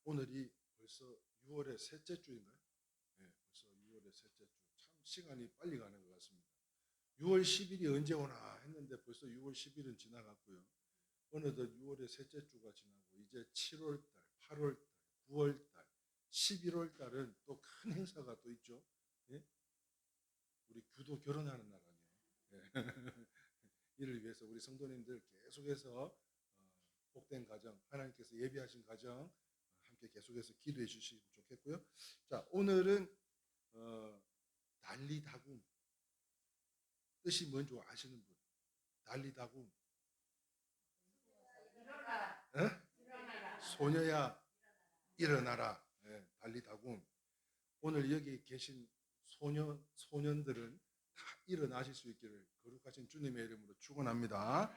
오늘이 벌써 6월의 셋째 주인가요? 네, 벌써 6월의 셋째 주. 참 시간이 빨리 가는 것 같습니다. 6월 10일이 언제 오나 했는데 벌써 6월 10일은 지나갔고요. 어느덧 6월의 셋째 주가 지나고 이제 7월 달, 8월 달, 9월 달, 11월 달은 또 큰 행사가 또 있죠. 예? 우리 규도 결혼하는 날 아니에요. 예. 이를 위해서 우리 성도님들 계속해서 복된 가정, 하나님께서 예비하신 가정 함께 계속해서 기도해 주시면 좋겠고요. 자, 오늘은 난리다굼 뜻이 뭔지 아시는 분? 난리다굼. 소녀야 일어나라. 네, 난리다굼. 오늘 여기 계신 소년들은 다 일어나실 수 있기를 거룩하신 주님의 이름으로 축원합니다.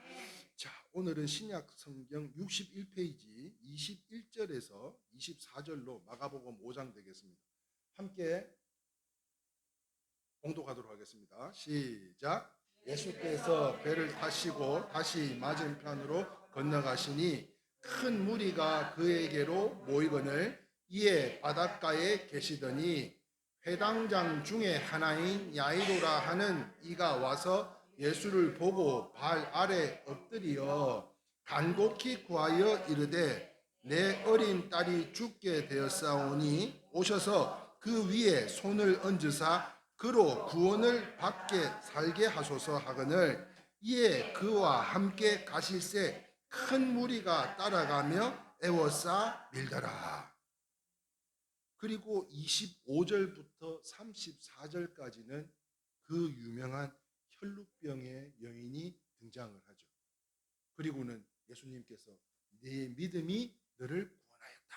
자, 오늘은 신약 성경 61페이지 21절에서 24절로 마가복음 5장 되겠습니다. 함께 봉독하도록 하겠습니다. 시작. 예수께서 배를 타시고 다시 맞은편으로 건너가시니 큰 무리가 그에게로 모이거늘 이에 바닷가에 계시더니 회당장 중에 하나인 야이로라 하는 이가 와서 예수를 보고 발 아래 엎드리어 간곡히 구하여 이르되 내 어린 딸이 죽게 되었사오니 오셔서 그 위에 손을 얹으사 그로 구원을 받게 살게 하소서 하거늘 이에 그와 함께 가실새 큰 무리가 따라가며 애워싸 밀더라. 그리고 25절부터 34절까지는 그 유명한 혈루병의 여인이 등장을 하죠. 그리고는 예수님께서 네 믿음이 너를 구원하였다,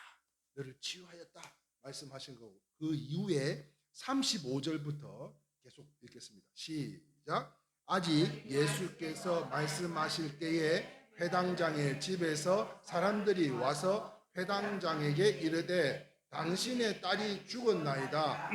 너를 치유하였다 말씀하신 거고, 그 이후에 35절부터 계속 읽겠습니다. 시작. 아직 예수께서 말씀하실 때에 회당장의 집에서 사람들이 와서 회당장에게 이르되 당신의 딸이 죽었나이다.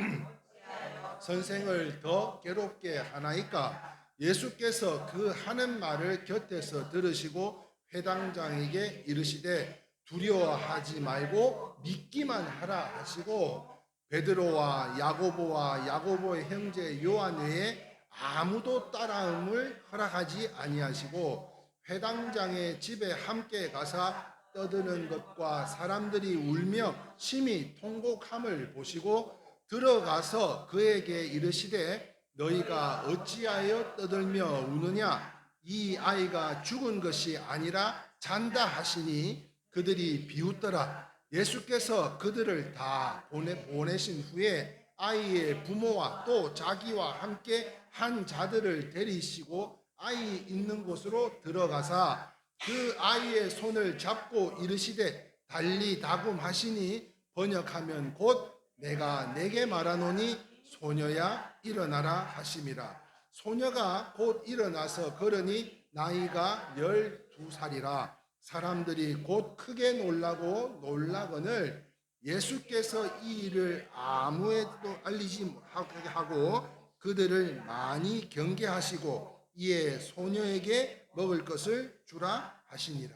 선생을 더 괴롭게 하나이까? 예수께서 그 하는 말을 곁에서 들으시고 회당장에게 이르시되 두려워하지 말고 믿기만 하라 하시고 베드로와 야고보의 형제 요한 외에 아무도 따라옴을 허락하지 아니하시고 회당장의 집에 함께 가사 떠드는 것과 사람들이 울며 심히 통곡함을 보시고 들어가서 그에게 이르시되 너희가 어찌하여 떠들며 우느냐? 이 아이가 죽은 것이 아니라 잔다 하시니 그들이 비웃더라. 예수께서 그들을 다 보내신 후에 아이의 부모와 또 자기와 함께 한 자들을 데리시고 아이 있는 곳으로 들어가사 그 아이의 손을 잡고 이르시되 달리다굼 하시니 번역하면 곧 내가 내게 말하노니 소녀야 일어나라 하심이라. 소녀가 곧 일어나서 걸으니 나이가 12살이라. 사람들이 곧 크게 놀라거늘 예수께서 이 일을 아무에도 알리지 못하게 하고 그들을 많이 경계하시고 이에 소녀에게 먹을 것을 주라 하시니라.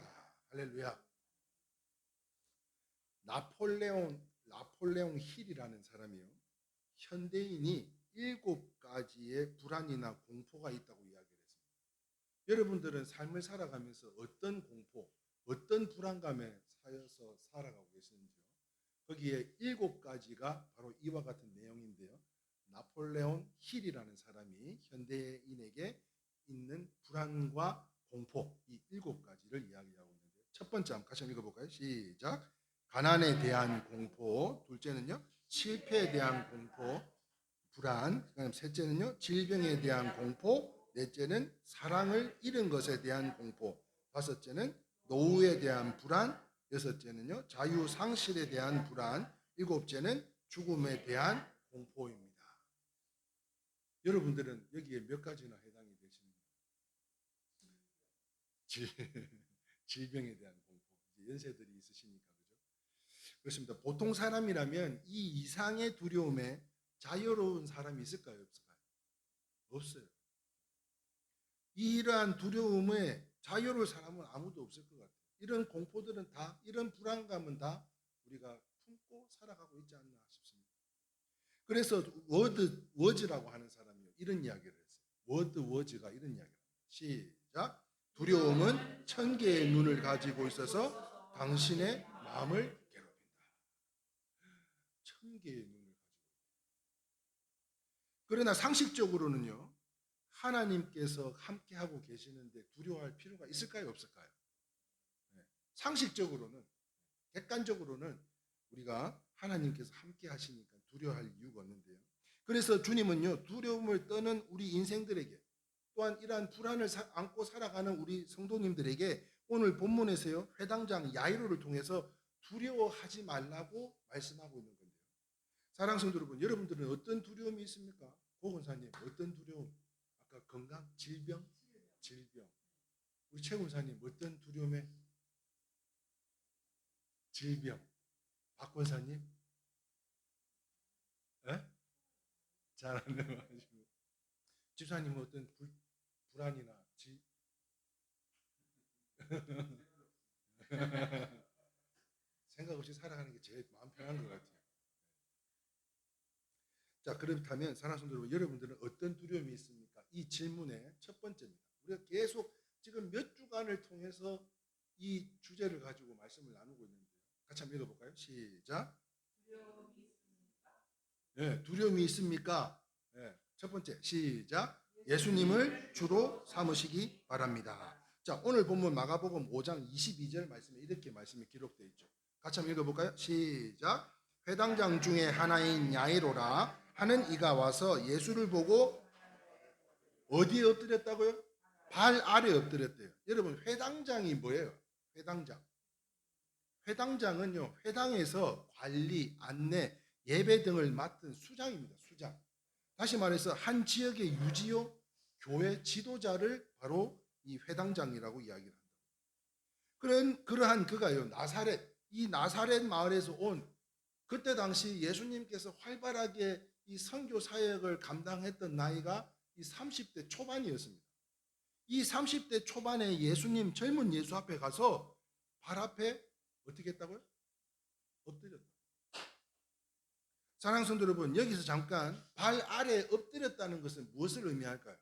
할렐루야. 나폴레옹 힐이라는 사람이요, 현대인이 7가지의 불안이나 공포가 있다고 이야기를 했습니다. 여러분들은 삶을 살아가면서 어떤 공포, 어떤 불안감에 쌓여서 살아가고 계시는지요? 거기에 7가지가 바로 이와 같은 내용인데요. 나폴레옹 힐이라는 사람이 현대인에게 있는 불안과 공포, 이 7가지를 이야기하고 있는데요. 첫 번째 한번 같이 읽어볼까요? 시작. 가난에 대한 공포, 둘째는요 실패에 대한 공포, 불안, 그다음 셋째는요 질병에 대한 공포, 넷째는 사랑을 잃은 것에 대한 공포, 다섯째는 노후에 대한 불안, 여섯째는요 자유 상실에 대한 불안, 일곱째는 죽음에 대한 공포입니다. 여러분들은 여기에 몇 가지나 해당이 되십니까? 질병에 대한 공포, 연세들이 있으시니까 그죠? 그렇습니다. 보통 사람이라면 이 이상의 두려움에 자유로운 사람이 있을까요? 없을까요? 없어요. 이러한 두려움에 자유로울 사람은 아무도 없을 것 같아요. 이런 공포들은 다, 이런 불안감은 다 우리가 품고 살아가고 있지 않나 싶습니다. 그래서 워즈라고 하는 사람이 이런 이야기를 했어요. 워즈가 이런 이야기를 합니다. 시작. 두려움은 1000개의 눈을 가지고 있어서 당신의 마음을 괴롭힌다. 1000개의 눈을 가지고 있다. 그러나 상식적으로는요, 하나님께서 함께하고 계시는데 두려워할 필요가 있을까요, 없을까요? 네. 상식적으로는, 객관적으로는 우리가 하나님께서 함께 하시니까 두려워할 이유가 없는데요. 그래서 주님은요, 두려움을 떠는 우리 인생들에게, 또한 이러한 불안을 안고 살아가는 우리 성도님들에게 오늘 본문에서요, 회당장 야이로를 통해서 두려워하지 말라고 말씀하고 있는 건데요. 사랑하는 성도 여러분, 여러분들은 어떤 두려움이 있습니까? 고 권사님, 어떤 두려움? 아까 건강, 질병. 우리 최 권사님, 어떤 두려움에? 질병. 박 권사님? 잘 안 넘어가시고. 집사님은 어떤 불안이나 생각 없이 살아가는 게 제일 마음 편한 것 같아요. 자, 그렇다면 사랑하는 성도 여러분, 여러분들은 어떤 두려움이 있습니까? 이 질문의 첫 번째입니다. 우리가 계속 지금 몇 주간을 통해서 이 주제를 가지고 말씀을 나누고 있는데요. 같이 한번 읽어볼까요? 시작. 두려움이 있습니까? 네, 두려움이 있습니까? 네, 첫 번째 시작. 예수님을 주로 삼으시기 바랍니다. 자, 오늘 본문 마가복음 5장 22절 말씀에 이렇게 말씀이 기록되어 있죠. 같이 한번 읽어볼까요? 시작. 회당장 중에 하나인 야이로라 하는 이가 와서 예수를 보고 어디에 엎드렸다고요? 발 아래 엎드렸대요. 여러분, 회당장이 뭐예요? 회당장은요, 회당에서 관리, 안내, 예배 등을 맡은 수장입니다. 수장. 다시 말해서 한 지역의 유지요, 교회 지도자를 바로 이 회당장이라고 이야기를 합니다. 그러한 그가요, 이 나사렛 마을에서 온, 그때 당시 예수님께서 활발하게 이 선교 사역을 감당했던 나이가 이 30대 초반이었습니다. 이 30대 초반에 예수님, 젊은 예수 앞에 가서 발 앞에 어떻게 했다고요? 엎드렸다. 사랑하는 성도 여러분, 여기서 잠깐 발 아래 엎드렸다는 것은 무엇을 의미할까요?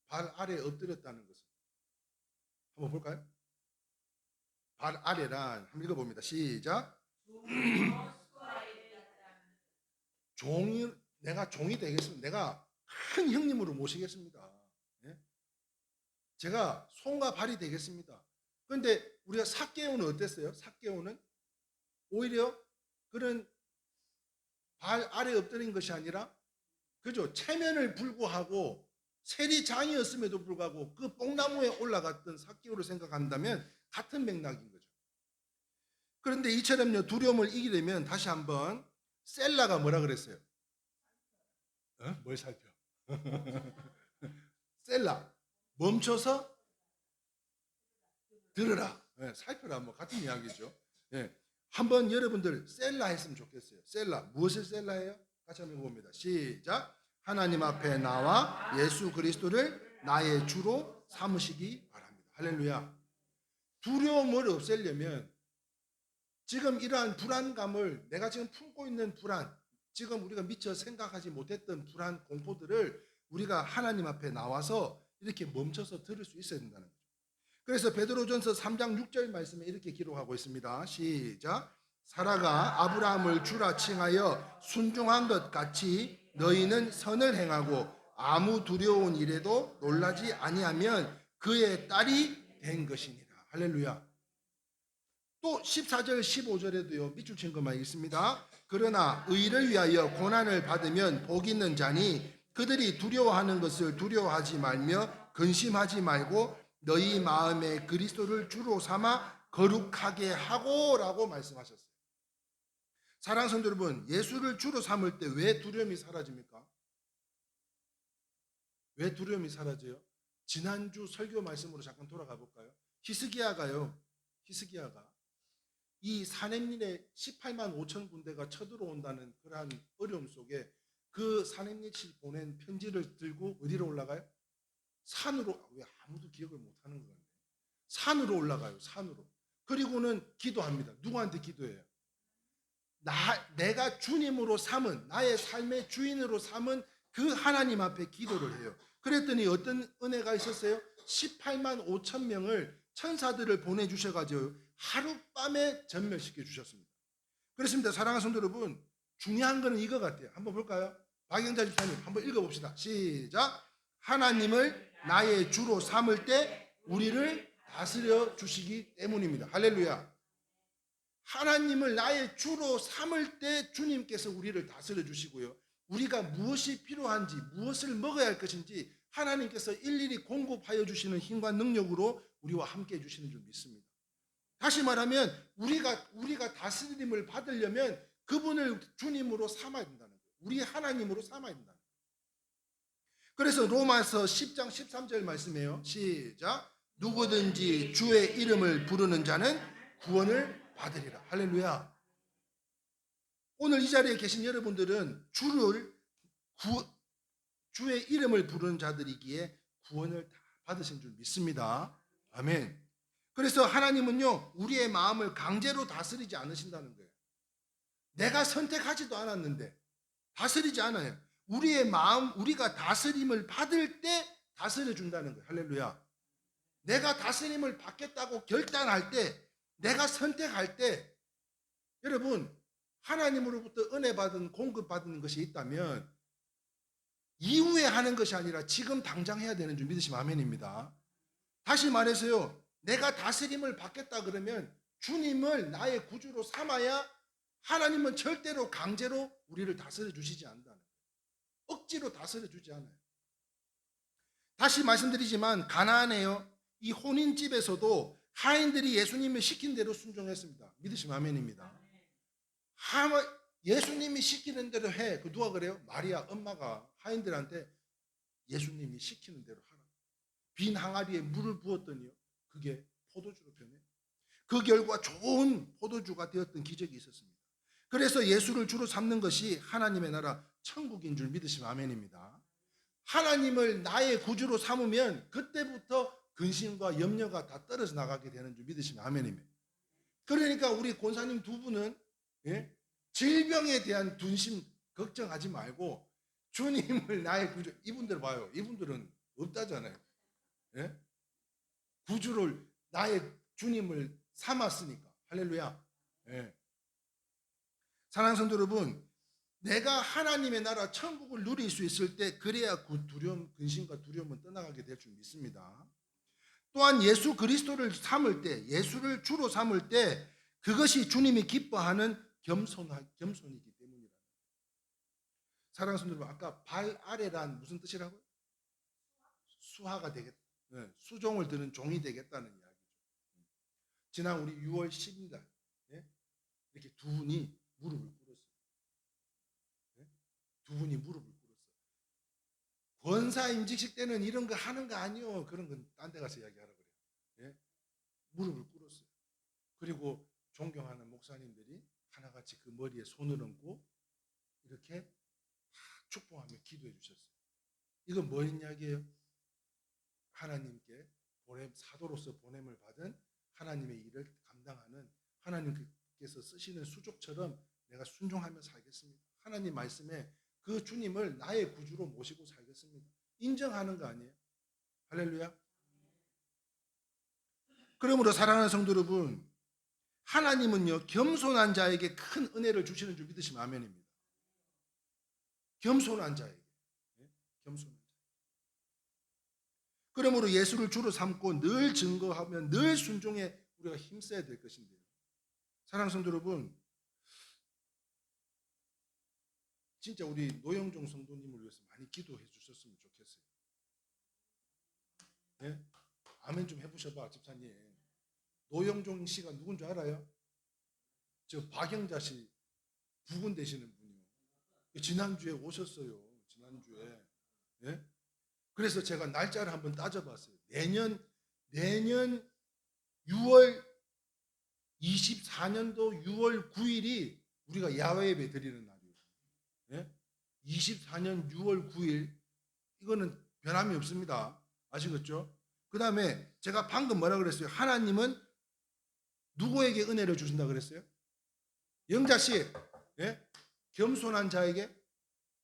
발 아래 엎드렸다는 것은 한번 볼까요? 발 아래란 한번 읽어봅니다. 시작. 내가 종이 되겠습니다. 내가 큰 형님으로 모시겠습니다. 예? 제가 손과 발이 되겠습니다. 그런데 우리가 삭개오는 어땠어요? 삭개오는 오히려 그런 발 아래 엎드린 것이 아니라, 그죠? 체면을 불구하고 세리장이었음에도 불구하고 그 뽕나무에 올라갔던 삭개오를 생각한다면 같은 맥락인 거죠. 그런데 이처럼요, 두려움을 이기려면 다시 한번 셀라가 뭐라 그랬어요? 뭘 살펴? 셀라, 멈춰서 들으라. 살펴라, 뭐 같은 이야기죠. 한번 여러분들 셀라 했으면 좋겠어요. 셀라, 무엇을 셀라예요? 같이 한번 봅니다. 시작. 하나님 앞에 나와 예수 그리스도를 나의 주로 삼으시기 바랍니다. 할렐루야. 두려움을 없애려면 지금 이러한 불안감을, 내가 지금 품고 있는 불안, 지금 우리가 미처 생각하지 못했던 불안, 공포들을 우리가 하나님 앞에 나와서 이렇게 멈춰서 들을 수 있어야 된다는 거죠. 그래서 베드로전서 3장 6절 말씀에 이렇게 기록하고 있습니다. 시작. 사라가 아브라함을 주라 칭하여 순종한 것 같이 너희는 선을 행하고 아무 두려운 일에도 놀라지 아니하면 그의 딸이 된 것이니라. 할렐루야. 또 14절 15절에도요, 밑줄 친 것만 있습니다. 그러나 의를 위하여 고난을 받으면 복 있는 자니 그들이 두려워하는 것을 두려워하지 말며 근심하지 말고 너희 마음에 그리스도를 주로 삼아 거룩하게 하고라고 말씀하셨어요. 사랑하는 성도 여러분, 예수를 주로 삼을 때 왜 두려움이 사라집니까? 왜 두려움이 사라져요? 지난주 설교 말씀으로 잠깐 돌아가 볼까요? 히스기야가 이 사렙니에 18만 5천 군대가 쳐들어온다는 그러한 어려움 속에 그 사렙니치 보낸 편지를 들고 어디로 올라가요? 산으로. 왜 아무도 기억을 못하는 것 같네. 산으로 올라가요. 산으로. 그리고는 기도합니다. 누구한테 기도해요? 내가 주님으로 삼은, 나의 삶의 주인으로 삼은 그 하나님 앞에 기도를 해요. 그랬더니 어떤 은혜가 있었어요? 18만 5천 명을 천사들을 보내주셔가지고 하룻밤에 전멸시켜 주셨습니다. 그렇습니다. 사랑하는 성도 여러분, 중요한 거는 이거 같아요. 한번 볼까요? 박영자 집사님 한번 읽어봅시다. 시작. 하나님을 나의 주로 삼을 때 우리를 다스려 주시기 때문입니다. 할렐루야. 하나님을 나의 주로 삼을 때 주님께서 우리를 다스려 주시고요. 우리가 무엇이 필요한지, 무엇을 먹어야 할 것인지 하나님께서 일일이 공급하여 주시는 힘과 능력으로 우리와 함께 해 주시는 줄 믿습니다. 다시 말하면 우리가 다스림을 받으려면 그분을 주님으로 삼아야 된다는 거예요. 우리 하나님으로 삼아야 된다는 거예요. 그래서 로마서 10장 13절 말씀이에요. 시작. 누구든지 주의 이름을 부르는 자는 구원을 받으리라. 할렐루야. 오늘 이 자리에 계신 여러분들은 주의 이름을 부르는 자들이기에 구원을 다 받으신 줄 믿습니다. 아멘. 그래서 하나님은요, 우리의 마음을 강제로 다스리지 않으신다는 거예요. 내가 선택하지도 않았는데 다스리지 않아요. 우리의 마음, 우리가 다스림을 받을 때 다스려 준다는 거예요. 할렐루야. 내가 다스림을 받겠다고 결단할 때, 내가 선택할 때, 여러분, 하나님으로부터 은혜 받은, 공급받은 것이 있다면 이후에 하는 것이 아니라 지금 당장 해야 되는 줄 믿으시면 아멘입니다. 다시 말해서요, 내가 다스림을 받겠다 그러면 주님을 나의 구주로 삼아야 하나님은 절대로 강제로 우리를 다스려 주시지 않는다는 거예요. 억지로 다스려 주지 않아요. 다시 말씀드리지만 가나안에요, 이 혼인집에서도 하인들이 예수님이 시킨 대로 순종했습니다. 믿으시면 아멘입니다. 예수님이 시키는 대로 해. 그 누가 그래요? 마리아 엄마가 하인들한테 예수님이 시키는 대로 하라. 빈 항아리에 물을 부었더니요, 그게 포도주로 변해. 그 결과 좋은 포도주가 되었던 기적이 있었습니다. 그래서 예수를 주로 삼는 것이 하나님의 나라 천국인 줄 믿으시면 아멘입니다. 하나님을 나의 구주로 삼으면 그때부터 근심과 염려가 다 떨어져 나가게 되는 줄 믿으시면 아멘입니다. 그러니까 우리 권사님 두 분은 질병에 대한 dun심 걱정하지 말고 주님을 나의 구주, 이분들 봐요. 이분들은 없다잖아요. 구주를, 나의 주님을 삼았으니까. 할렐루야. 사랑하는 성도 여러분, 내가 하나님의 나라 천국을 누릴 수 있을 때 그래야 근심과 두려움은 떠나가게 될 줄 믿습니다. 또한 예수 그리스도를 삼을 때, 예수를 주로 삼을 때 그것이 주님이 기뻐하는 겸손이기 때문이다. 사랑하는 성도 여러분, 아까 발 아래란 무슨 뜻이라고요? 수하가 되겠다. 수종을 드는 종이 되겠다는 이야기죠. 지난 우리 6월 10일 날 이렇게 두 분이 무릎을 꿇었어요. 두 분이 무릎을 꿇었어요. 권사 임직식 때는 이런 거 하는 거 아니요. 그런 건 딴 데 가서 이야기하라 그래요. 무릎을 꿇었어요. 그리고 존경하는 목사님들이 하나같이 그 머리에 손을 얹고 이렇게 축복하며 기도해 주셨어요. 이건 뭔 이야기예요? 하나님께 사도로서 보냄을 받은 하나님의 일을 감당하는, 하나님께서 쓰시는 수족처럼 내가 순종하며 살겠습니다. 하나님 말씀에 그 주님을 나의 구주로 모시고 살겠습니다. 인정하는 거 아니에요? 할렐루야. 그러므로 사랑하는 성도 여러분, 하나님은요, 겸손한 자에게 큰 은혜를 주시는 줄 믿으시면 아멘입니다. 겸손한 자에게. 겸손한 자. 그러므로 예수를 주로 삼고 늘 증거하며 늘 순종에 우리가 힘써야 될 것인데요. 사랑하는 성도 여러분, 진짜 우리 노영종 성도님을 위해서 많이 기도해 주셨으면 좋겠어요. 아멘 좀 해보셔봐, 집사님. 노영종 씨가 누군 줄 알아요? 저 박영자 씨 부군 되시는 분이요. 지난주에 오셨어요. 지난주에. 그래서 제가 날짜를 한번 따져봤어요. 내년 6월 24년도 6월 9일이 우리가 야외 예배 드리는 날이에요. 24년 6월 9일, 이거는 변함이 없습니다. 아시겠죠? 그 다음에 제가 방금 뭐라 그랬어요? 하나님은 누구에게 은혜를 주신다 그랬어요? 영자 씨, 예? 겸손한 자에게.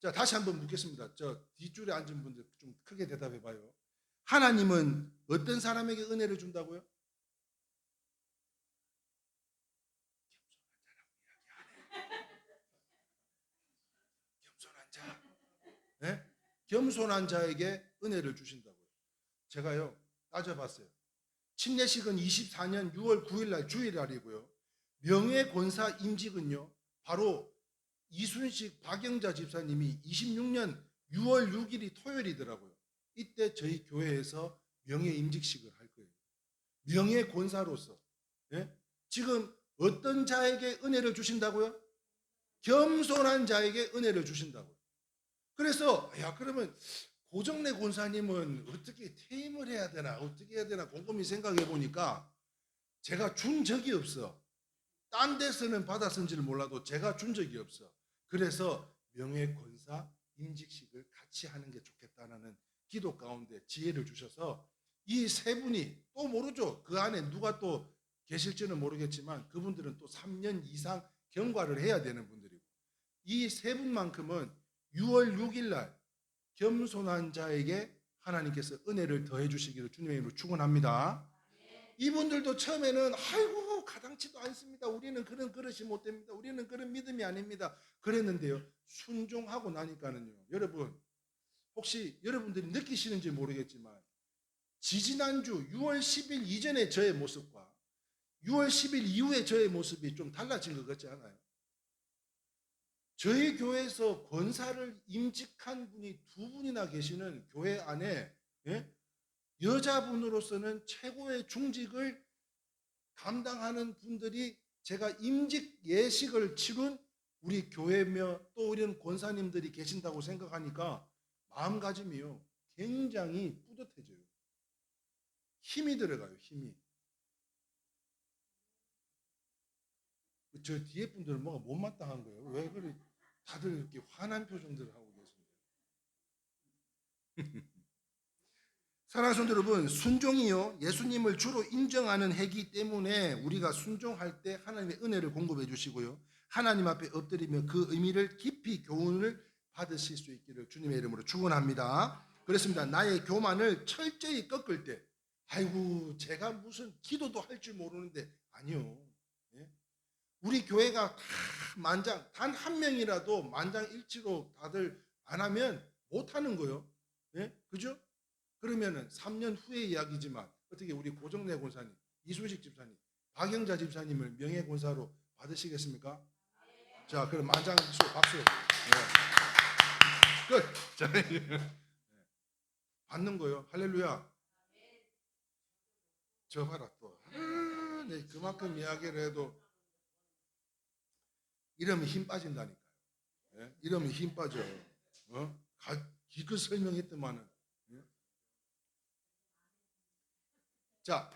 자, 다시 한번 묻겠습니다. 저 뒷줄에 앉은 분들 좀 크게 대답해 봐요. 하나님은 어떤 사람에게 은혜를 준다고요? 겸손한 자. 예? 겸손한 자에게 은혜를 주신다고요. 제가요 따져봤어요. 침례식은 24년 6월 9일 날 주일날이고요. 명예권사 임직은요 바로 이순식 박영자 집사님이 26년 6월 6일이 토요일이더라고요. 이때 저희 교회에서 명예임직식을 할 거예요. 명예권사로서. 예? 지금 어떤 자에게 은혜를 주신다고요? 겸손한 자에게 은혜를 주신다고요. 그래서 야 그러면 고정래 권사님은 어떻게 퇴임을 해야 되나 어떻게 해야 되나 곰곰이 생각해 보니까 제가 준 적이 없어. 딴 데서는 받았은지를 몰라도 제가 준 적이 없어. 그래서 명예권사 임직식을 같이 하는 게 좋겠다는 기도 가운데 지혜를 주셔서 이 세 분이 또 모르죠. 그 안에 누가 또 계실지는 모르겠지만 그분들은 또 3년 이상 경과를 해야 되는 분들이고 이 세 분만큼은 6월 6일 날 겸손한 자에게 하나님께서 은혜를 더해 주시기를 주님의 이름으로 축원합니다. 이분들도 처음에는 아이고 가당치도 않습니다. 우리는 그런 그릇이 못 됩니다. 우리는 그런 믿음이 아닙니다. 그랬는데요. 순종하고 나니까는요. 여러분 혹시 여러분들이 느끼시는지 모르겠지만 지지난주 6월 10일 이전의 저의 모습과 6월 10일 이후의 저의 모습이 좀 달라진 것 같지 않아요? 저희 교회에서 권사를 임직한 분이 두 분이나 계시는 교회 안에 예? 여자분으로서는 최고의 중직을 감당하는 분들이 제가 임직 예식을 치룬 우리 교회며 또 우리는 권사님들이 계신다고 생각하니까 마음가짐이요 굉장히 뿌듯해져요. 힘이 들어가요. 힘이. 저 뒤에 분들은 뭐가 못마땅한 거예요. 왜 그래 다들 이렇게 화난 표정들을 하고 계십니까? 사랑하는 성도 여러분, 순종이요 예수님을 주로 인정하는 해기 때문에 우리가 순종할 때 하나님의 은혜를 공급해 주시고요 하나님 앞에 엎드리며 그 의미를 깊이 교훈을 받으실 수 있기를 주님의 이름으로 축원합니다. 그렇습니다. 나의 교만을 철저히 꺾을 때 아이고 제가 무슨 기도도 할 줄 모르는데 아니요. 예? 우리 교회가 다 만장 단 한 명이라도 만장일치로 다들 안 하면 못 하는 거요. 예? 그죠? 그러면은 3년 후의 이야기지만 어떻게 우리 고정래 권사님, 이순식 집사님, 박영자 집사님을 명예권사로 받으시겠습니까? 자, 그럼 만장일치 박수. 네. 끝. 자, 받는 거요. 할렐루야. 저 봐라 또. 네, 그만큼 이야기를 해도 이러면 힘 빠진다니까요. 네? 이러면 힘 빠져. 기껏 설명했더만은. 네? 자,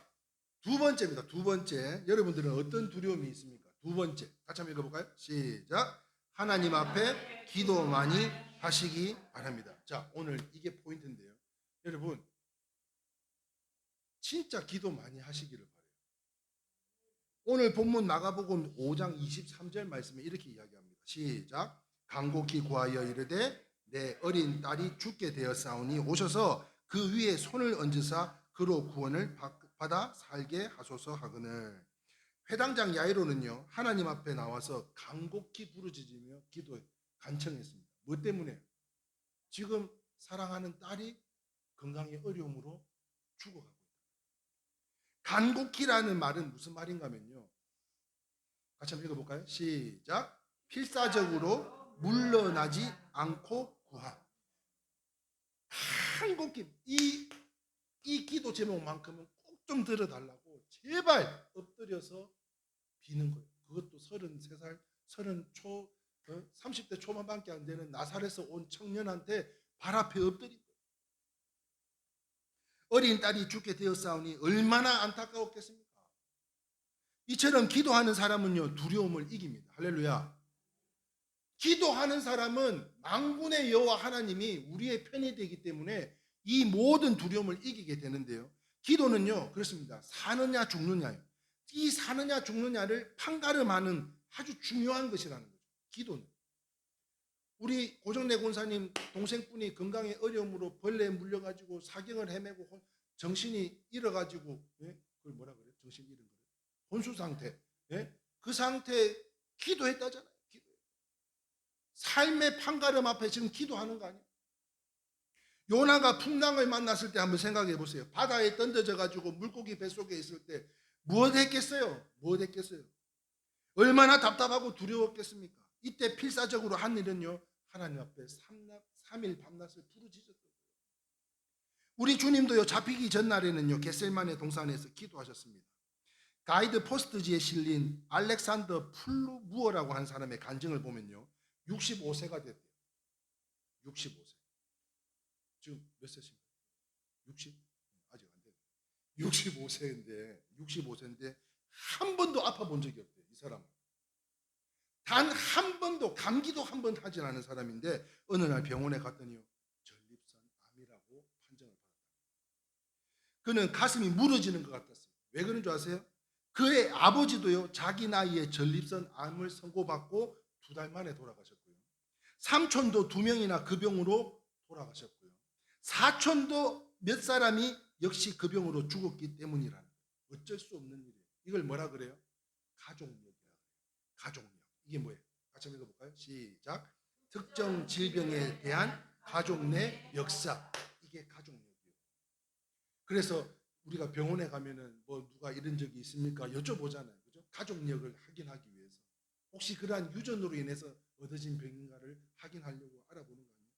두 번째입니다. 두 번째. 여러분들은 어떤 두려움이 있습니까? 두 번째. 같이 한번 읽어볼까요? 시작. 하나님 앞에 기도 많이 하시기 바랍니다. 자, 오늘 이게 포인트인데요. 여러분, 진짜 기도 많이 하시기를 바라요. 오늘 본문 마가복음 5장 23절 말씀에 이렇게 이야기합니다. 시작. 간곡히 구하여 이르되 내 어린 딸이 죽게 되었사오니 오셔서 그 위에 손을 얹으사 그로 구원을 받아 살게 하소서 하거늘. 회당장 야이로는요 하나님 앞에 나와서 간곡히 부르짖으며 기도에 간청했습니다. 뭐 때문에? 지금 사랑하는 딸이 건강의 어려움으로 죽어가고 있다. 간곡히라는 말은 무슨 말인가 하면요 같이 한번 읽어볼까요? 시작. 필사적으로 물러나지 않고 구함. 간곡히 이 기도 제목만큼은 꼭 좀 들어달라고 제발 엎드려서 비는 거예요. 그것도 33살 30대 초반밖에 안 되는 나사렛에서 온 청년한테 발 앞에 엎드린 거예요. 어린 딸이 죽게 되었사오니 얼마나 안타까웠겠습니까? 이처럼 기도하는 사람은요 두려움을 이깁니다. 할렐루야. 기도하는 사람은 만군의 여호와 하나님이 우리의 편이 되기 때문에 이 모든 두려움을 이기게 되는데요. 기도는요 그렇습니다. 사느냐 죽느냐요. 이 사느냐 죽느냐를 판가름하는 아주 중요한 것이라는 거죠. 기도는. 우리 고정래 권사님 동생분이 건강에 어려움으로 벌레에 물려가지고 사경을 헤매고 정신이 잃어가지고, 예? 그걸 뭐라 그래요? 정신 잃은 거예요. 혼수 상태. 예? 그 상태에 기도했다잖아요. 기도. 삶의 판가름 앞에 지금 기도하는 거 아니에요? 요나가 풍랑을 만났을 때 한번 생각해 보세요. 바다에 던져져 가지고 물고기 뱃속에 있을 때 무엇 했겠어요? 무엇 했겠어요? 얼마나 답답하고 두려웠겠습니까? 이때 필사적으로 한 일은요, 하나님 앞에 3일 밤낮을 부르짖었던 거예요. 우리 주님도요, 잡히기 전날에는요, 겟셀만의 동산에서 기도하셨습니다. 가이드 포스트지에 실린 알렉산더 플루무어라고 한 사람의 간증을 보면요, 65세가 됐대요. 65세. 지금 몇 세십니까? 60? 아직 안 돼요. 65세인데 한 번도 아파 본 적이 없대요. 이 사람은. 단 한 번도, 감기도 한 번 하진 않은 사람인데 어느 날 병원에 갔더니요, 전립선 암이라고 판정을 받았다. 그는 가슴이 무너지는 것 같았어요. 왜 그런 줄 아세요? 그의 아버지도요, 자기 나이에 전립선 암을 선고받고 2달 만에 돌아가셨고요. 삼촌도 2명이나 그 병으로 돌아가셨고요. 사촌도 몇 사람이 역시 그 병으로 죽었기 때문이라는 거예요. 어쩔 수 없는 일이에요. 이걸 뭐라 그래요? 가족력이라고 해요. 가족력. 이게 뭐예요? 같이 한번 읽어볼까요? 시작. 특정 질병에 대한 가족 내 역사. 이게 가족력이에요. 그래서 우리가 병원에 가면은 뭐 누가 이런 적이 있습니까? 여쭤보잖아요. 그죠? 가족력을 확인하기 위해서. 혹시 그러한 유전으로 인해서 얻어진 병인가를 확인하려고 알아보는 거 아니에요?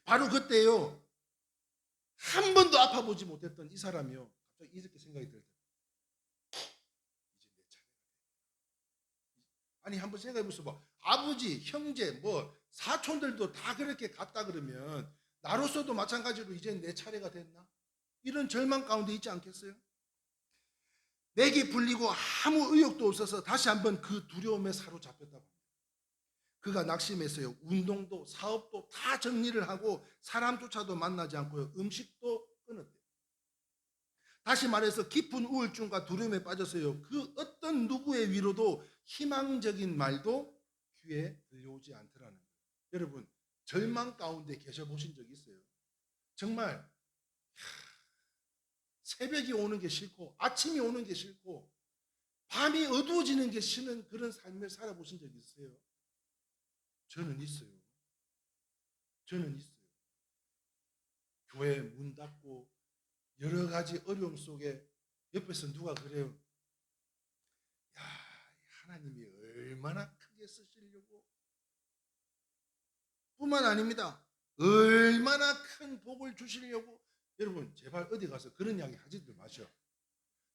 바로 그때요, 한 번도 아파보지 못했던 이 사람이요, 갑자기 이렇게 생각이 들어요. 이제 내 차례가 됐다. 아니 한번 생각해 보세요. 아버지, 형제, 뭐 사촌들도 다 그렇게 갔다 그러면 나로서도 마찬가지로 이제 내 차례가 됐나? 이런 절망 가운데 있지 않겠어요? 맥이 풀리고 아무 의욕도 없어서 다시 한번 그 두려움에 사로잡혔다고 합니다. 그가 낙심했어요. 운동도 사업도 다 정리를 하고 사람조차도 만나지 않고요, 음식도 끊었대요. 다시 말해서 깊은 우울증과 두려움에 빠졌어요. 그 어떤 누구의 위로도 희망적인 말도 귀에 들려오지 않더라는 거예요. 여러분, 절망 가운데 계셔보신 적 있어요? 정말 새벽이 오는 게 싫고 아침이 오는 게 싫고 밤이 어두워지는 게 싫은 그런 삶을 살아보신 적 있어요? 저는 있어요. 저는 있어요. 교회 문 닫고 여러 가지 어려움 속에 옆에서 누가 그래요. 야, 하나님이 얼마나 크게 쓰시려고. 뿐만 아닙니다. 얼마나 큰 복을 주시려고. 여러분, 제발 어디 가서 그런 이야기 하지들 마셔.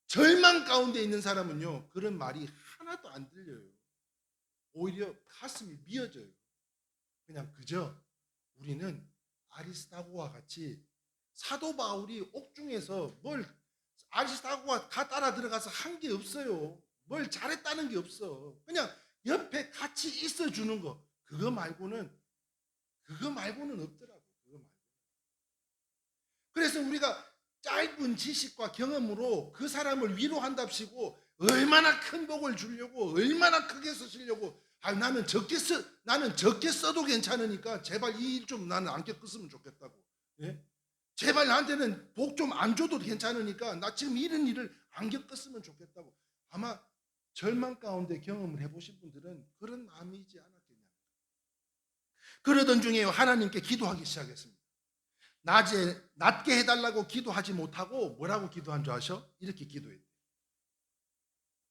절망 가운데 있는 사람은요, 그런 말이 하나도 안 들려요. 오히려 가슴이 미어져요. 그냥 그저 우리는 아리스타고와 같이 사도 바울이 옥중에서 뭘 아리스타고가 다 따라 들어가서 한 게 없어요. 뭘 잘했다는 게 없어. 그냥 옆에 같이 있어 주는 거. 그거 말고는 없더라고. 그거 말고. 그래서 우리가 짧은 지식과 경험으로 그 사람을 위로한답시고 얼마나 큰 복을 주려고, 얼마나 크게 쓰시려고. 나는 적게 써도 괜찮으니까 제발 이 일 좀 나는 안 겪었으면 좋겠다고. 예? 제발 나한테는 복 좀 안 줘도 괜찮으니까 나 지금 이런 일을 안 겪었으면 좋겠다고. 아마 절망 가운데 경험을 해보신 분들은 그런 마음이지 않았겠냐. 그러던 중에 하나님께 기도하기 시작했습니다. 낮게 해달라고 기도하지 못하고 뭐라고 기도한 줄 아셔? 이렇게 기도했대요.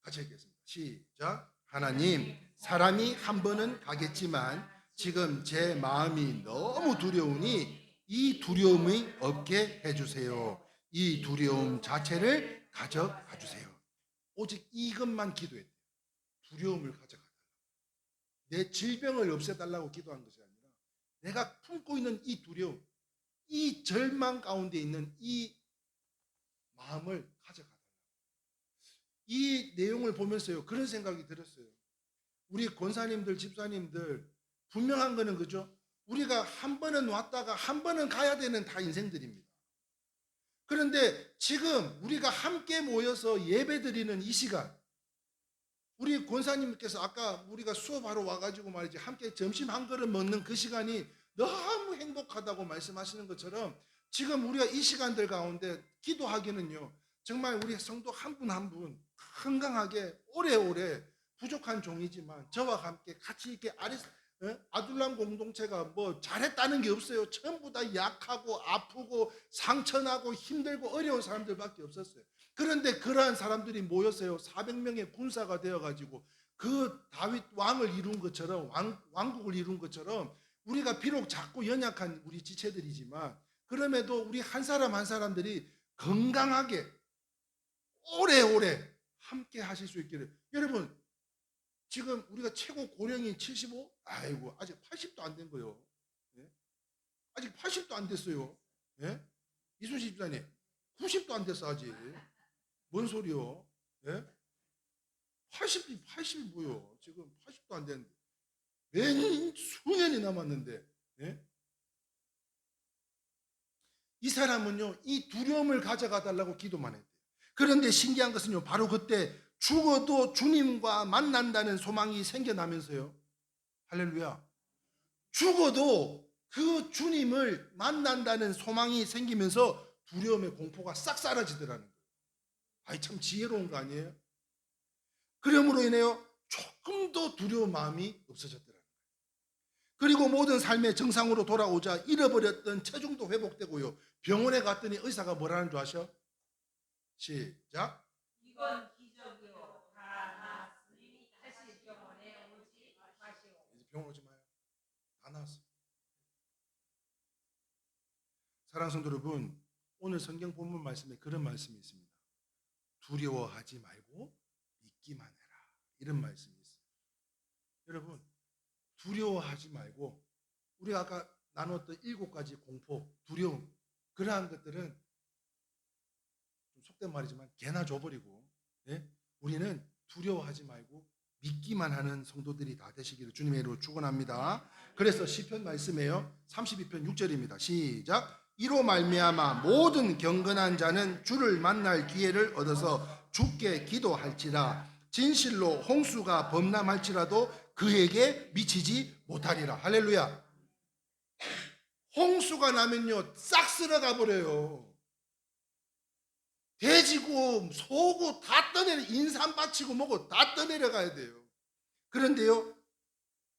같이 읽겠습니다. 시작. 하나님, 사람이 한 번은 가겠지만 지금 제 마음이 너무 두려우니 이 두려움이 없게 해주세요. 이 두려움 자체를 가져가 주세요. 오직 이것만 기도했대요. 두려움을 가져가달라고. 내 질병을 없애달라고 기도한 것이 아니라 내가 품고 있는 이 두려움, 이 절망 가운데 있는 이 마음을 가져가달라고. 이 내용을 보면서요, 그런 생각이 들었어요. 우리 권사님들, 집사님들 분명한 거는 그죠? 우리가 한 번은 왔다가 한 번은 가야 되는 다 인생들입니다. 그런데 지금 우리가 함께 모여서 예배드리는 이 시간, 우리 권사님께서 아까 우리가 수업하러 와가지고 말이지 함께 점심 한 그릇 먹는 그 시간이 너무 행복하다고 말씀하시는 것처럼 지금 우리가 이 시간들 가운데 기도하기는요, 정말 우리 성도 한 분 한 분 건강하게 오래오래 부족한 종이지만 저와 함께 같이 이렇게 아둘람 공동체가 뭐 잘했다는 게 없어요. 전부 다 약하고 아프고 상처나고 힘들고 어려운 사람들밖에 없었어요. 그런데 그러한 사람들이 모였어요. 400명의 군사가 되어가지고 그 다윗 왕을 이룬 것처럼 왕국을 이룬 것처럼 우리가 비록 작고 연약한 우리 지체들이지만 그럼에도 우리 한 사람 한 사람들이 건강하게 오래오래 함께 하실 수 있기를. 여러분, 지금 우리가 최고 고령이 75? 아이고, 아직 80도 안 된 거요. 예? 아직 80도 안 됐어요. 예? 이순신 집사님, 90도 안 됐어, 아직. 뭔 소리요? 예? 80이 뭐요? 지금 80도 안 됐는데. 몇 수년이 남았는데. 예? 이 사람은요, 이 두려움을 가져가 달라고 기도만 했대요. 그런데 신기한 것은요, 바로 그때 죽어도 주님과 만난다는 소망이 생겨나면서요. 할렐루야. 죽어도 그 주님을 만난다는 소망이 생기면서 두려움의 공포가 싹 사라지더라는 거예요. 아이, 참 지혜로운 거 아니에요? 그러므로 인해요, 조금 더 두려운 마음이 없어졌더라는 거예요. 그리고 모든 삶의 정상으로 돌아오자 잃어버렸던 체중도 회복되고요. 병원에 갔더니 의사가 뭐라는 줄 아셔? 시작. 이건 기적이요. 다 나았으니 다시 병원에 오지 마시오. 이제 병원 오지 마요. 다 나았어. 사랑하는 성도 여러분, 오늘 성경 본문 말씀에 그런 말씀이 있습니다. 두려워하지 말고 믿기만 해라. 이런 말씀이 있어요. 여러분, 두려워하지 말고 우리가 아까 나눴던 7가지 공포, 두려움, 그러한 것들은 좀 속된 말이지만 개나 줘버리고, 예? 우리는 두려워하지 말고 믿기만 하는 성도들이 다 되시기를 주님의 이름으로 축원합니다. 그래서 시편 말씀이에요. 32편 6절입니다. 시작. 이로 말미암아 모든 경건한 자는 주를 만날 기회를 얻어서 주께 기도할지라. 진실로 홍수가 범람할지라도 그에게 미치지 못하리라. 할렐루야. 홍수가 나면요, 싹 쓸어가 버려요. 돼지고 소고 다 떠내려, 인삼 바치고 뭐고 다 떠내려가야 돼요. 그런데요,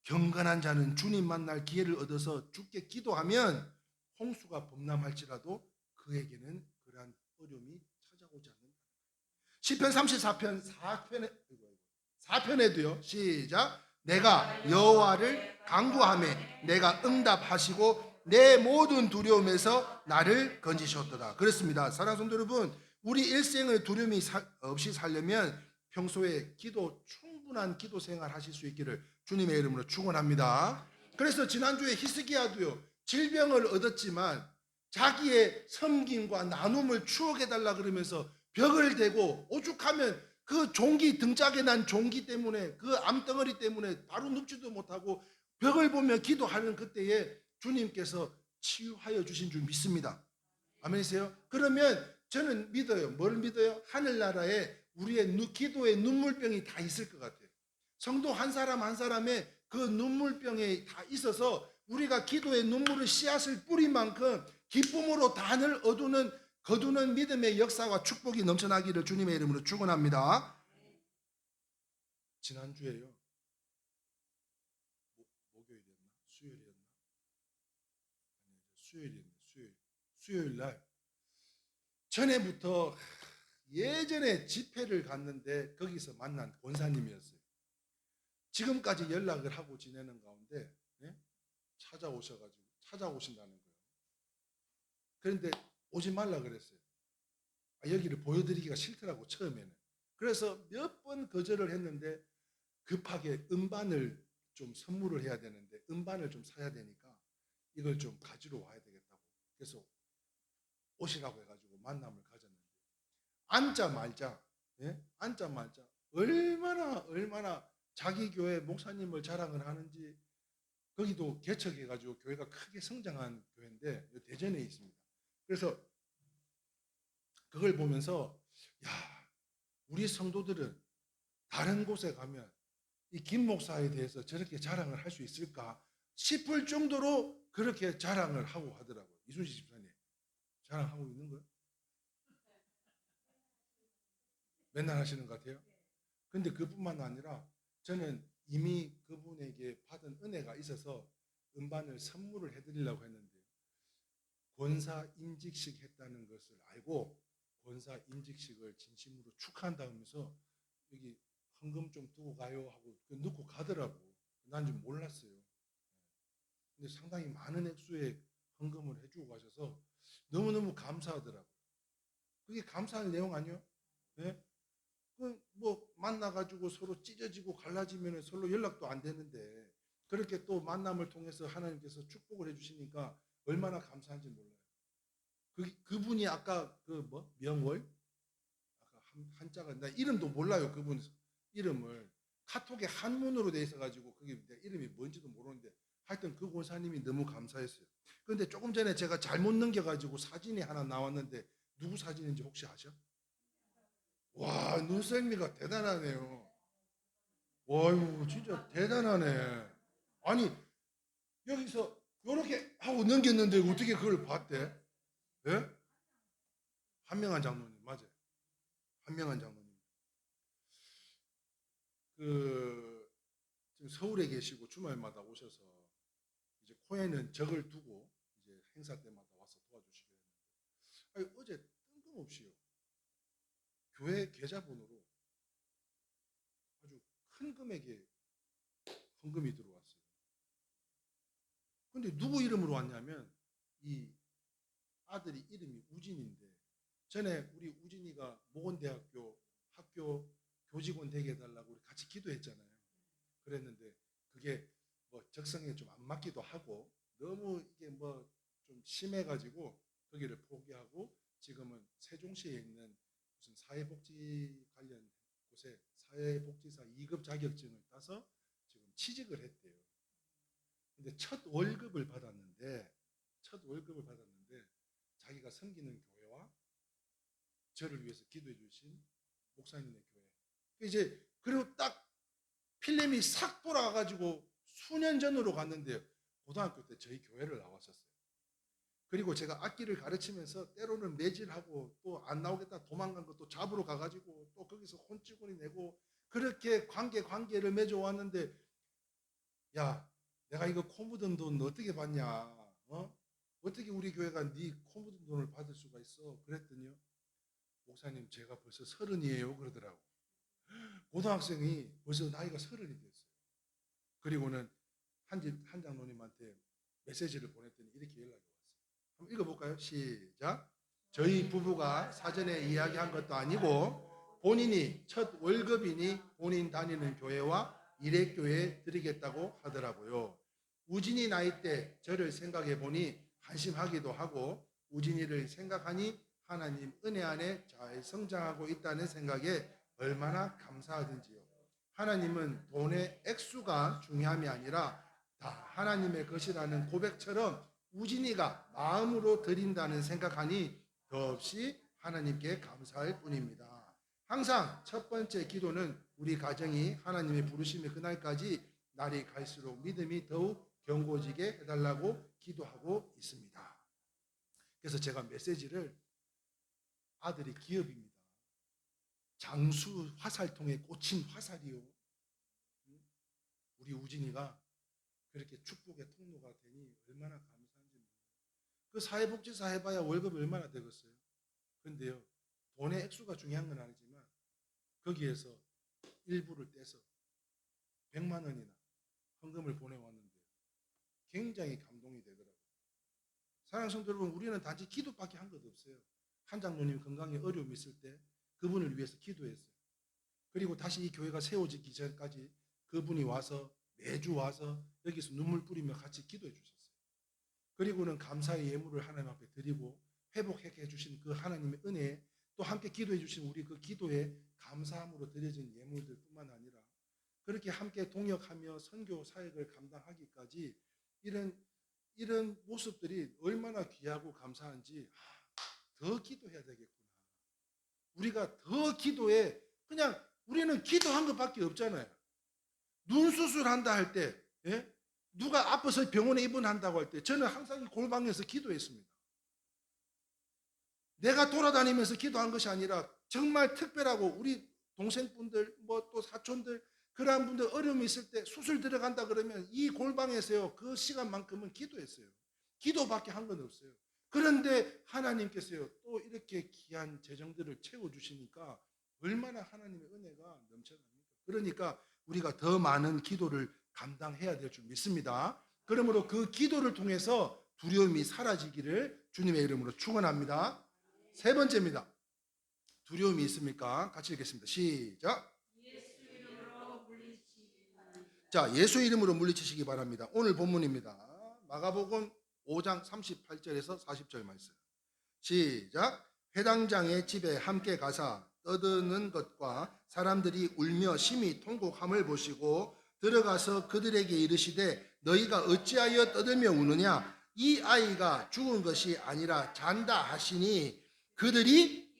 경건한 자는 주님 만날 기회를 얻어서 주께 기도하면 홍수가 범람할지라도 그에게는 그러한 어려움이 찾아오지 않는다. 시편 34편 4편에도요. 시작. 내가 여호와를 간구하매 내가 응답하시고 내 모든 두려움에서 나를 건지셨도다. 그렇습니다. 사랑하는 성도 여러분, 우리 일생을 두려움이 없이 살려면 평소에 충분한 기도 생활 하실 수 있기를 주님의 이름으로 축원합니다. 그래서 지난주에 히스기야도요, 질병을 얻었지만 자기의 섬김과 나눔을 추억해달라 그러면서 벽을 대고 오죽하면 그 종기, 등짝에 난 종기 때문에, 그 암덩어리 때문에 바로 눕지도 못하고 벽을 보며 기도하는 그때에 주님께서 치유하여 주신 줄 믿습니다. 아멘이세요? 그러면 저는 믿어요. 뭘 믿어요? 하늘나라에 우리의 기도의 눈물병이 다 있을 것 같아요. 성도 한 사람 한 사람의 그 눈물병에 다 있어서 우리가 기도의 눈물을 씨앗을 뿌린 만큼 기쁨으로 단을 거두는 믿음의 역사와 축복이 넘쳐나기를 주님의 이름으로 축원합니다. 지난주에요, 목요일이었나? 수요일이었나? 아니, 수요일 날 전에부터 예전에 집회를 갔는데 거기서 만난 권사님이었어요. 지금까지 연락을 하고 지내는 가운데 찾아오신다는 거예요. 그런데 오지 말라 그랬어요. 여기를 보여드리기가 싫더라고, 처음에는. 그래서 몇 번 거절을 했는데 급하게 음반을 좀 선물을 해야 되는데 음반을 좀 사야 되니까 이걸 좀 가지러 와야 되겠다고. 그래서 오시라고 해가지고 만남을 가졌는데 앉자마자 얼마나 자기 교회 목사님을 자랑을 하는지. 거기도 개척해가지고 교회가 크게 성장한 교회인데 대전에 있습니다. 그래서 그걸 보면서 야, 우리 성도들은 다른 곳에 가면 이 김 목사에 대해서 저렇게 자랑을 할 수 있을까 싶을 정도로 그렇게 자랑을 하고 하더라고요. 이순신 집사님 자랑하고 있는 거예요? 맨날 하시는 것 같아요. 근데 그뿐만 아니라 저는 이미 그분에게 받은 은혜가 있어서 음반을 선물을 해드리려고 했는데 권사 임직식 했다는 것을 알고 권사 임직식을 진심으로 축하한다면서 여기 헌금 좀 두고 가요 하고 넣고 가더라고. 난 좀 몰랐어요. 근데 상당히 많은 액수의 헌금을 해주고 가셔서 너무너무 감사하더라고요. 그게 감사할 내용 아니요? 네? 뭐 만나가지고 서로 찢어지고 갈라지면 서로 연락도 안 되는데 그렇게 또 만남을 통해서 하나님께서 축복을 해주시니까 얼마나 감사한지 몰라요. 그분이 아까 그 뭐 명월 아까 한자가 나 이름도 몰라요. 그분 이름을 카톡에 한문으로 돼 있어가지고 그게 내 이름이 뭔지도 모르는데 하여튼 그 권사님이 너무 감사했어요. 그런데 조금 전에 제가 잘못 넘겨가지고 사진이 하나 나왔는데 누구 사진인지 혹시 아셔? 와, 눈썰미가 대단하네요. 와유, 진짜 대단하네. 아니, 여기서 이렇게 하고 넘겼는데 어떻게 그걸 봤대? 예? 한명한 장로님, 맞아요. 한명한 장로님. 그, 지금 서울에 계시고 주말마다 오셔서 이제 코에는 적을 두고 이제 행사 때마다 와서 도와주시게 했는데, 아니, 어제 뜬금없이요. 교회 계좌번호로 아주 큰 금액의 헌금이 들어왔어요. 근데 누구 이름으로 왔냐면 이 아들이 이름이 우진인데 전에 우리 우진이가 모건대학교 학교 교직원 되게 해달라고 우리 같이 기도했잖아요. 그랬는데 그게 뭐 적성에 좀 안 맞기도 하고 너무 이게 뭐 좀 심해가지고 거기를 포기하고 지금은 세종시에 있는 무슨 사회복지 관련 곳에 사회복지사 2급 자격증을 따서 지금 취직을 했대요. 근데 첫 월급을 받았는데 자기가 섬기는 교회와 저를 위해서 기도해 주신 목사님의 교회. 이제 그리고 딱 필름이 싹 돌아가가지고 수년 전으로 갔는데 고등학교 때 저희 교회를 나왔었어요. 그리고 제가 악기를 가르치면서 때로는 매질하고 또 안 나오겠다 도망간 것도 잡으러 가가지고 또 거기서 혼찌고리 내고 그렇게 관계를 맺어왔는데 야 내가 이거 코 묻은 돈 어떻게 받냐 어? 어떻게 우리 교회가 네 코 묻은 돈을 받을 수가 있어 그랬더니요 목사님 제가 벌써 30이에요 그러더라고. 고등학생이 벌써 나이가 30이 됐어요. 그리고는 한 장로님한테 메시지를 보냈더니 이렇게 연락이 왔어요. 한번 읽어볼까요? 시작. 저희 부부가 사전에 이야기한 것도 아니고 본인이 첫 월급이니 본인 다니는 교회와 일회교회에 드리겠다고 하더라고요. 우진이 나이 때 저를 생각해 보니 한심하기도 하고 우진이를 생각하니 하나님 은혜 안에 잘 성장하고 있다는 생각에 얼마나 감사하든지요. 하나님은 돈의 액수가 중요함이 아니라 다 하나님의 것이라는 고백처럼 우진이가 마음으로 드린다는 생각하니 더없이 하나님께 감사할 뿐입니다. 항상 첫 번째 기도는 우리 가정이 하나님의 부르심의 그날까지 날이 갈수록 믿음이 더욱 견고해지게 해달라고 기도하고 있습니다. 그래서 제가 메시지를 아들이 기업입니다. 장수 화살통에 꽂힌 화살이요. 우리 우진이가 그렇게 축복의 통로가 되니 얼마나 감사한지 몰라요. 그 사회복지사 해봐야 월급이 얼마나 되겠어요. 그런데요 돈의 액수가 중요한 건 아니지만 거기에서 일부를 떼서 100만 원이나 헌금을 보내왔는데 굉장히 감동이 되더라고요. 사랑하는 성도 여러분, 우리는 단지 기도밖에 한 것 없어요. 한 장로님 건강에 어려움이 있을 때 그분을 위해서 기도했어요. 그리고 다시 이 교회가 세워지기 전까지 그분이 와서 매주 와서 여기서 눈물 뿌리며 같이 기도해 주셨어요. 그리고는 감사의 예물을 하나님 앞에 드리고 회복해 주신 그 하나님의 은혜에 또 함께 기도해 주신 우리 그 기도에 감사함으로 드려진 예물들 뿐만 아니라 그렇게 함께 동역하며 선교 사역을 감당하기까지 이런 모습들이 얼마나 귀하고 감사한지 더 기도해야 되겠구나. 우리가 더 기도해 그냥 우리는 기도한 것밖에 없잖아요. 눈 수술한다 할 때, 예? 누가 아파서 병원에 입원한다고 할 때 저는 항상 골방에서 기도했습니다. 내가 돌아다니면서 기도한 것이 아니라 정말 특별하고 우리 동생분들 뭐 또 사촌들 그러한 분들 어려움이 있을 때 수술 들어간다 그러면 이 골방에서요 그 시간만큼은 기도했어요. 기도밖에 한 건 없어요. 그런데 하나님께서요 또 이렇게 귀한 재정들을 채워주시니까 얼마나 하나님의 은혜가 넘쳐납니까? 그러니까 우리가 더 많은 기도를 감당해야 될 줄 믿습니다. 그러므로 그 기도를 통해서 두려움이 사라지기를 주님의 이름으로 축원합니다. 세 번째입니다. 두려움이 있습니까? 같이 읽겠습니다. 시작. 자, 예수 이름으로 물리치시기 바랍니다. 오늘 본문입니다. 마가복음 5장 38절에서 40절 말씀. 시작. 회당장의 집에 함께 가사 떠드는 것과 사람들이 울며 심히 통곡함을 보시고 들어가서 그들에게 이르시되 너희가 어찌하여 떠들며 우느냐? 이 아이가 죽은 것이 아니라 잔다 하시니 그들이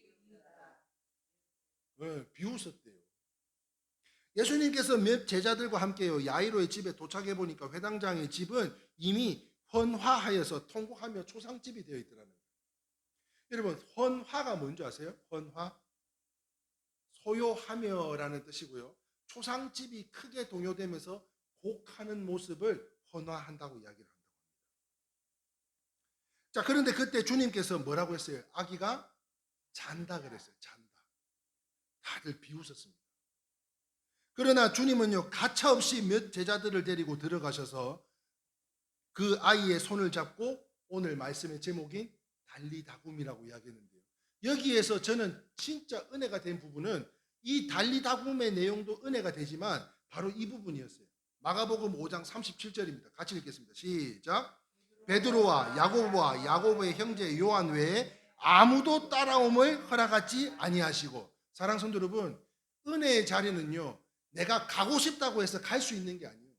비웃었대요. 예수님께서 몇 제자들과 함께요 야이로의 집에 도착해 보니까 회당장의 집은 이미 헌화하여서 통곡하며 초상집이 되어 있더라는 거예요. 여러분 헌화가 뭔지 아세요? 헌화 소요하며라는 뜻이고요. 초상집이 크게 동요되면서 곡하는 모습을 헌화한다고 이야기를 합니다. 자, 그런데 그때 주님께서 뭐라고 했어요? 아기가 잔다 그랬어요. 잔다. 다들 비웃었습니다. 그러나 주님은요 가차없이 몇 제자들을 데리고 들어가셔서 그 아이의 손을 잡고 오늘 말씀의 제목인 달리다굼이라고 이야기했는데요. 여기에서 저는 진짜 은혜가 된 부분은 이 달리다굼의 내용도 은혜가 되지만 바로 이 부분이었어요. 마가복음 5장 37절입니다. 같이 읽겠습니다. 시작. 베드로와 야고보와 야고보의 형제 요한 외에 아무도 따라옴을 허락하지 아니하시고. 사랑하는 성도 여러분, 은혜의 자리는요 내가 가고 싶다고 해서 갈 수 있는 게 아니에요.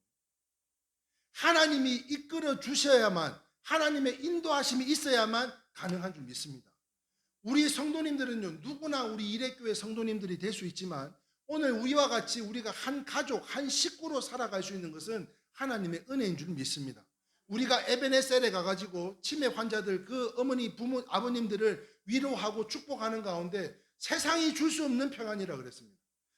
하나님이 이끌어 주셔야만, 하나님의 인도하심이 있어야만 가능한 줄 믿습니다. 우리 성도님들은요 누구나 우리 일회교회 성도님들이 될 수 있지만 오늘 우리와 같이 우리가 한 가족, 한 식구로 살아갈 수 있는 것은 하나님의 은혜인 줄 믿습니다. 우리가 에베네셀에 가가지고 치매 환자들 그 어머니, 부모, 아버님들을 위로하고 축복하는 가운데 세상이 줄 수 없는 평안이라 그랬습니다.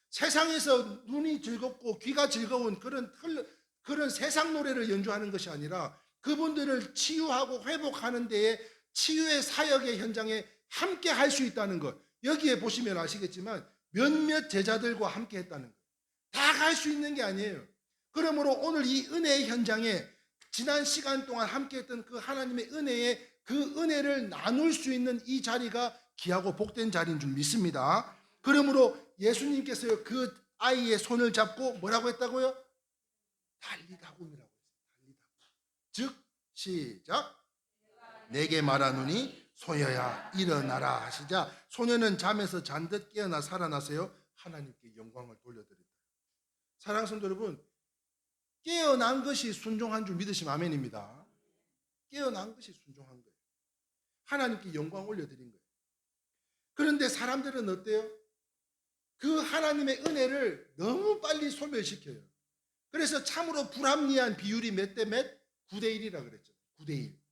세상에서 눈이 즐겁고 귀가 즐거운 그런 세상 노래를 연주하는 것이 아니라 그분들을 치유하고 회복하는 데에 치유의 사역의 현장에 함께 할 수 있다는 것. 여기에 보시면 아시겠지만 몇몇 제자들과 함께 했다는 것. 다 갈 수 있는 게 아니에요. 그러므로 오늘 이 은혜의 현장에 지난 시간 동안 함께 했던 그 하나님의 은혜의 그 은혜를 나눌 수 있는 이 자리가 귀하고 복된 자리인 줄 믿습니다. 그러므로 예수님께서 그 아이의 손을 잡고 뭐라고 했다고요? 달리다굼이라고 했어요. 즉 시작. 내게 말하노니 소녀야 일어나라 하시자 소녀는 잠에서 잔듯 깨어나 살아나서요 하나님께 영광을 돌려드렸다. 사랑하는 성도 여러분, 깨어난 것이 순종한 줄 믿으시면 아멘입니다. 깨어난 것이 순종한 거예요. 하나님께 영광 올려드린 거예요. 그런데 사람들은 어때요? 그 하나님의 은혜를 너무 빨리 소멸시켜요. 그래서 참으로 불합리한 비율이 몇 대 몇? 9대 1이라 그랬죠. 9대 1.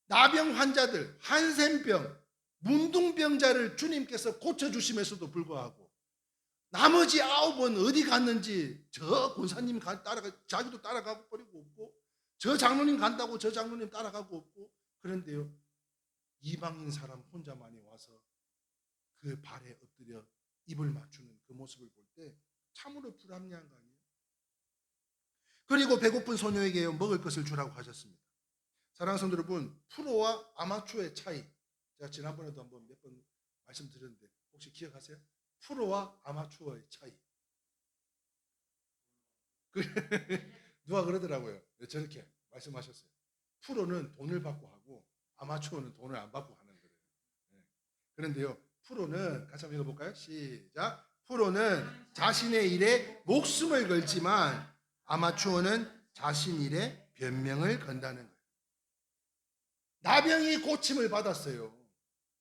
나병 환자들, 한센병, 문둥병자를 주님께서 고쳐주심에서도 불구하고 나머지 9은 어디 갔는지 저 권사님 자기도 따라가고 버리고 없고 저 장로님 간다고 저 장로님 따라가고 없고 그런데요 이방인 사람 혼자만이 와서 그 발에 엎드려 입을 맞추는 그 모습을 볼 때 참으로 불합리한 거 아니에요? 그리고 배고픈 소녀에게 먹을 것을 주라고 하셨습니다. 사랑하는 성도 여러분, 프로와 아마추어의 차이, 제가 지난번에도 한번 몇 번 말씀드렸는데 혹시 기억하세요? 프로와 아마추어의 차이. 누가 그러더라고요. 저렇게 말씀하셨어요. 프로는 돈을 받고 하고 아마추어는 돈을 안 받고 하는 거예요. 그런데요 프로는 같이 한번 읽어볼까요? 시작. 프로는 자신의 일에 목숨을 걸지만 아마추어는 자신 일에 변명을 건다는 거예요. 나병이 고침을 받았어요.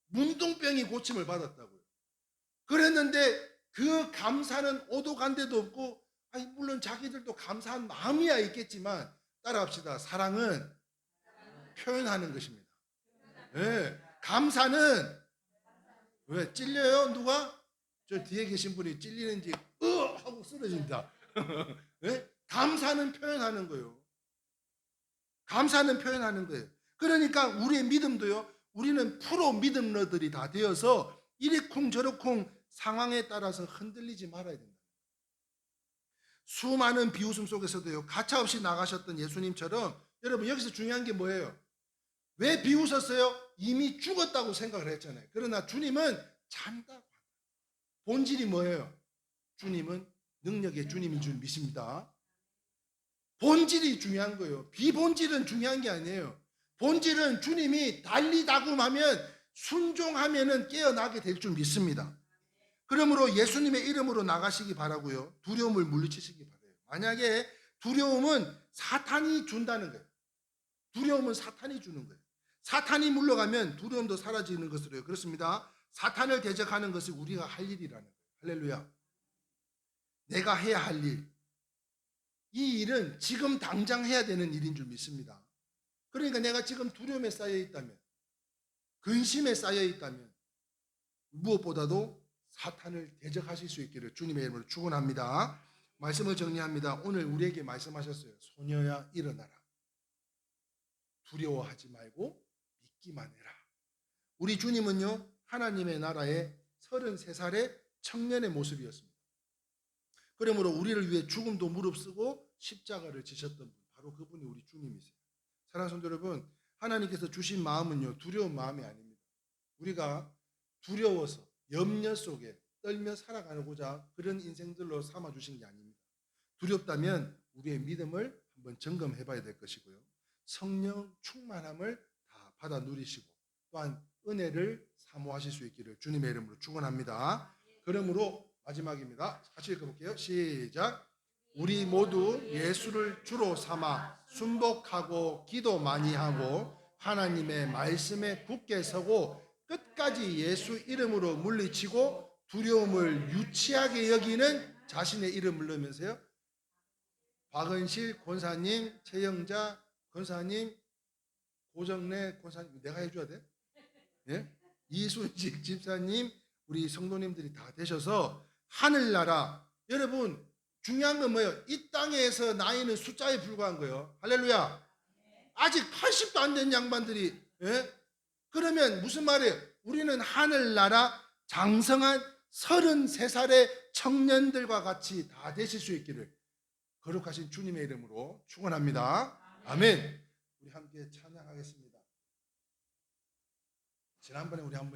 문둥병이 고침을 받았다고요. 그랬는데 그 감사는 오도 간 데도 없고, 아니 물론 자기들도 감사한 마음이야 있겠지만, 따라합시다. 사랑은 표현하는 것입니다. 예, 감사는 왜 찔려요? 누가? 저 뒤에 계신 분이 찔리는지 하고 쓰러진다. 예? 감사는 표현하는 거예요. 감사는 표현하는 거예요. 그러니까 우리의 믿음도요, 우리는 프로 믿음러들이 다 되어서 이리쿵 저리쿵 상황에 따라서 흔들리지 말아야 된다. 수많은 비웃음 속에서도요, 가차없이 나가셨던 예수님처럼, 여러분 여기서 중요한 게 뭐예요? 왜 비웃었어요? 이미 죽었다고 생각을 했잖아요. 그러나 주님은 잔다고. 본질이 뭐예요? 주님은 능력의 주님인 줄 믿습니다. 본질이 중요한 거예요. 비본질은 중요한 게 아니에요. 본질은 주님이 달리다굼하면 순종하면은 깨어나게 될 줄 믿습니다. 그러므로 예수님의 이름으로 나가시기 바라고요. 두려움을 물리치시기 바라요. 만약에 두려움은 사탄이 준다는 거예요. 두려움은 사탄이 주는 거예요. 사탄이 물러가면 두려움도 사라지는 것으로요. 그렇습니다. 사탄을 대적하는 것이 우리가 할 일이라는 거예요. 할렐루야. 내가 해야 할 일. 이 일은 지금 당장 해야 되는 일인 줄 믿습니다. 그러니까 내가 지금 두려움에 쌓여 있다면, 근심에 쌓여 있다면, 무엇보다도 사탄을 대적하실 수 있기를 주님의 이름으로 축원합니다. 말씀을 정리합니다. 오늘 우리에게 말씀하셨어요. 소녀야 일어나라. 두려워하지 말고 믿기만 해라. 우리 주님은요, 하나님의 나라의 33살의 청년의 모습이었습니다. 그러므로 우리를 위해 죽음도 무릅쓰고 십자가를 지셨던 분, 바로 그분이 우리 주님이세요. 사랑하는 성도 여러분, 하나님께서 주신 마음은요, 두려운 마음이 아닙니다. 우리가 두려워서 염려 속에 떨며 살아가고자 그런 인생들로 삼아주신 게 아닙니다. 두렵다면 우리의 믿음을 한번 점검해 봐야 될 것이고요. 성령 충만함을 다 받아 누리시고 또한 은혜를 사모하실 수 있기를 주님의 이름으로 축원합니다. 그러므로 마지막입니다. 같이 읽어볼게요. 시작. 우리 모두 예수를 주로 삼아 순복하고 기도 많이 하고 하나님의 말씀에 굳게 서고 끝까지 예수 이름으로 물리치고 두려움을 유치하게 여기는 자신의 이름을 넣으면서요. 박은실 권사님, 최영자 권사님, 고정래 권사님, 내가 해줘야 돼? 예? 이순직 집사님, 우리 성도님들이 다 되셔서 하늘나라, 여러분 중요한 건 뭐예요? 이 땅에서 나이는 숫자에 불과한 거예요. 할렐루야. 아직 80도 안 된 양반들이, 예? 그러면 무슨 말이에요? 우리는 하늘나라 장성한 33살의 청년들과 같이 다 되실 수 있기를 거룩하신 주님의 이름으로 축원합니다. 아멘. 우리 함께 찬양하겠습니다. 지난번에 우리 한번